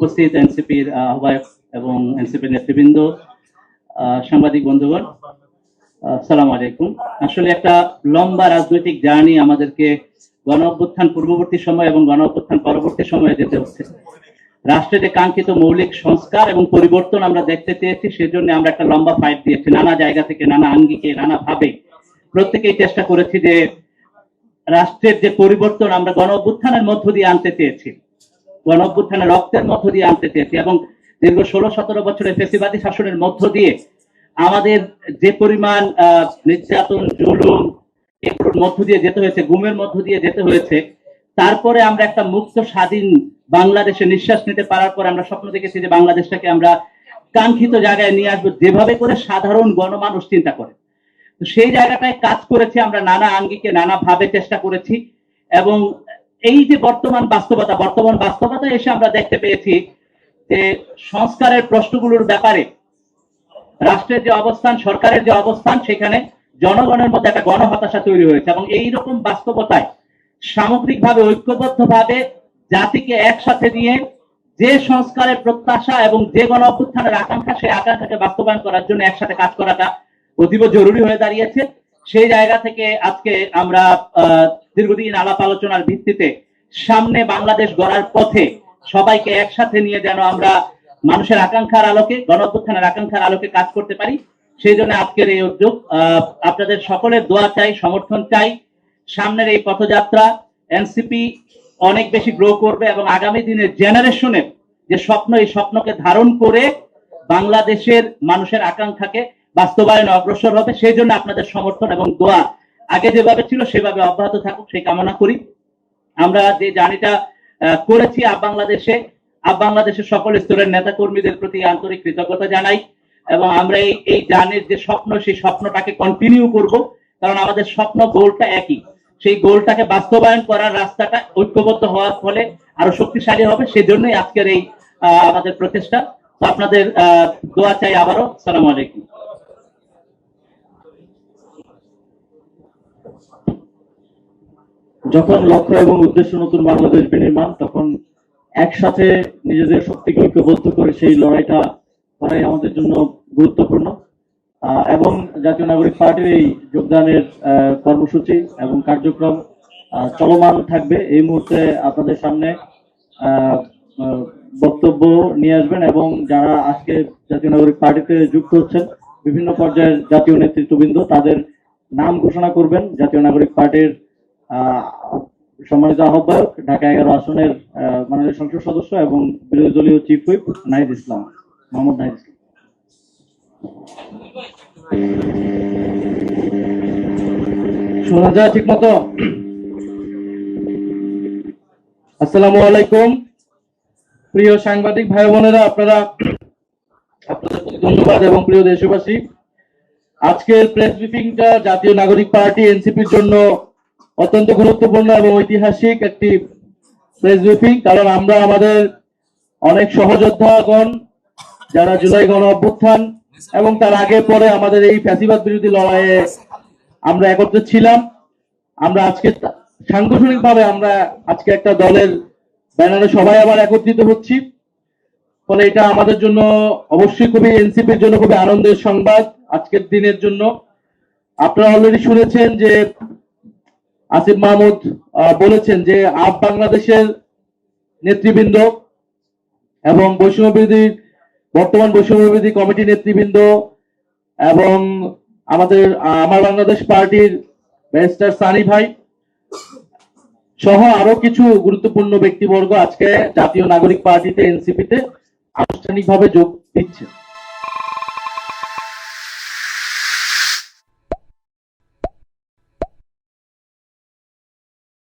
উপস্থিত এনসিপির আহ্বায়ক এবং এনসিপির নেতৃবৃন্দ, সাংবাদিক বন্ধুগণ, আসসালামু আলাইকুম। আসলে একটা লম্বা রাজনৈতিক জার্নি আমাদেরকে গণ অভ্যুত্থান পূর্ববর্তী সময় এবং গণ অভ্যুত্থান পরবর্তী সময়ে যেতে হচ্ছে। রাষ্ট্রের যে কাঙ্ক্ষিত মৌলিক সংস্কার এবং পরিবর্তন আমরা দেখতে চেয়েছি, সেজন্য আমরা একটা লম্বা ফাইট দিয়েছি, নানা জায়গা থেকে, নানা আঙ্গিকে, নানা ভাবে প্রত্যেকেই চেষ্টা করেছি যে রাষ্ট্রের যে পরিবর্তন আমরা গণ অভ্যুত্থানের মধ্য দিয়ে আনতে চেয়েছি, গণ অভ্যুত্থানের রক্তের মধ্য দিয়ে আনতে চেয়েছি, এবং দীর্ঘ 16-17 বছরের ফ্যাসিবাদী শাসনের মধ্য দিয়ে আমাদের যে পরিমাণ নির্যাতন, জুলুম এগুলোর মধ্য দিয়ে যেতে হয়েছে, গুমের মধ্য দিয়ে যেতে হয়েছে, তারপরে আমরা একটা মুক্ত স্বাধীন বাংলাদেশে নিঃশ্বাস নিতে পারার পর আমরা স্বপ্ন দেখেছি যে বাংলাদেশটাকে আমরা কাঙ্ক্ষিত জায়গায় নিয়ে আসবো, যেভাবে করে সাধারণ গণমানুষ চিন্তা করে। তো সেই জায়গাটায় কাজ করেছি আমরা, নানা আঙ্গিকে, নানা ভাবে চেষ্টা করেছি, এবং এই যে বর্তমান বাস্তবতা এসে আমরা দেখতে পেয়েছি যে সংস্কারের প্রশ্নগুলোর ব্যাপারে রাষ্ট্রের যে অবস্থান, সরকারের যে অবস্থান, সেখানে জনগণের মধ্যে একটা গণহতাশা তৈরি হয়েছে। এবং এইরকম বাস্তবতায় সামগ্রিকভাবে ঐক্যবদ্ধভাবে জাতিকে একসাথে নিয়ে যে সংস্কারের প্রত্যাশা এবং যে গণ অভ্যুত্থানের আকাঙ্ক্ষা, সেই আকাঙ্ক্ষাকে বাস্তবায়ন করার জন্য একসাথে কাজ করাটা অতীব জরুরি হয়ে দাঁড়িয়েছে। সেই জায়গা থেকে আজকে আমরা দীর্ঘদিন আলাপ আলোচনার ভিত্তিতে সামনে বাংলাদেশ গড়ার পথে সবাইকে একসাথে নিয়ে যেন আমরা মানুষের আকাঙ্ক্ষার আলোকে, গণ অভ্যুত্থানের আকাঙ্ক্ষার আলোকে কাজ করতে পারি, সেই জন্য আজকের এই উদ্যোগ। আপনাদের সকলের দোয়া চাই, সমর্থন চাই। সামনের এই পথযাত্রা এনসিপি অনেক বেশি গ্রো করবে এবং আগামী দিনের জেনারেশনের যে স্বপ্ন, এই স্বপ্নকে ধারণ করে বাংলাদেশের মানুষের আকাঙ্ক্ষাকে বাস্তবায়নে অগ্রসর হবে। সেই জন্য আপনাদের সমর্থন এবং দোয়া আগে যেভাবে ছিল সেভাবে অব্যাহত থাকুক, সেই কামনা করি। আমরা যে জার্নিটা করেছি বাংলাদেশের সকল স্তরের নেতা কর্মীদের প্রতি আন্তরিক কৃতজ্ঞতা জানাই, এবং আমরা এই জার্নির যে স্বপ্ন, সেই স্বপ্নটাকে কন্টিনিউ করব, কারণ আমাদের স্বপ্ন, গোলটা একই। সেই গোলটাকে বাস্তবায়ন করার রাস্তাটা ঐক্যবদ্ধ হওয়ার ফলে আরো শক্তিশালী হবে। সেজন্যই আজকের এই আমাদের প্রচেষ্টা। আপনাদের দোয়া চাই আবারও। আসসালামু আলাইকুম। যখন লক্ষ্য এবং উদ্দেশ্য নতুন বাংলাদেশ বিনির্মাণ, তখন একসাথে নিজেদের শক্তিকে ঐক্যবদ্ধ করে সেই লড়াইটা করাই আমাদের জন্য গুরুত্বপূর্ণ। এবং জাতীয় নাগরিক পার্টির এই যোগদানের কর্মসূচি এবং কার্যক্রম চলমান থাকবে। এই মুহূর্তে আপনাদের সামনে বক্তব্য নিয়ে আসবেন, এবং যারা আজকে জাতীয় নাগরিক পার্টিতে যুক্ত হচ্ছেন, বিভিন্ন পর্যায়ের জাতীয় নেতৃত্ববৃন্দ তাদের নাম ঘোষণা করবেন। জাতীয় নাগরিক পার্টির সম্মানিত আহ্বায়ক, ঢাকা 11 আসনের মাননীয় সংসদ সদস্য এবং বিরোধী দলীয় চিফ হুইপ নাহিদ ইসলাম, মোহাম্মদ নাহিদ ইসলাম। শোনা যায় ঠিক মতো? আসসালামু আলাইকুম। প্রিয় সাংবাদিক ভাই বোনেরা, আপনাদের ধন্যবাদ, এবং প্রিয় দেশবাসী, আজকের প্রেস ব্রিফিংটা জাতীয় নাগরিক পার্টি এনসিপির জন্য অত্যন্ত গুরুত্বপূর্ণ এবং ঐতিহাসিক একটি প্রেস ব্রিফিং। কারণ আমরা আমাদের অনেক সহযোদ্ধাগণ যারা জুলাই গণ অভ্যুত্থান এবং তার আগে পরে আমাদের এই ফ্যাসিবাদ বিরোধী লড়াইয়ে আমরা একত্রে ছিলাম, আমরা আজকে সাংগঠনিকভাবে আমরা আজকে একটা দলের ব্যানারে সবাই আবার একত্রিত হচ্ছি। ফলে এটা আমাদের জন্য অবশ্যই খুবই, এনসিপির জন্য খুবই আনন্দের সংবাদ আজকের দিনের জন্য। আপনারা অলরেডি শুনেছেন যে আসিফ মাহমুদ বলেছেন যে বাংলাদেশের নেতৃবৃন্দ এবং বর্তমান বৈষম্য বিরোধী কমিটি নেতৃবৃন্দ এবং আমার বাংলাদেশ পার্টির ব্যারিস্টার সানি ভাই সহ আরো কিছু গুরুত্বপূর্ণ ব্যক্তিবর্গ আজকে জাতীয় নাগরিক পার্টিতে, এনসিপিতে আনুষ্ঠানিকভাবে যোগ দিচ্ছে।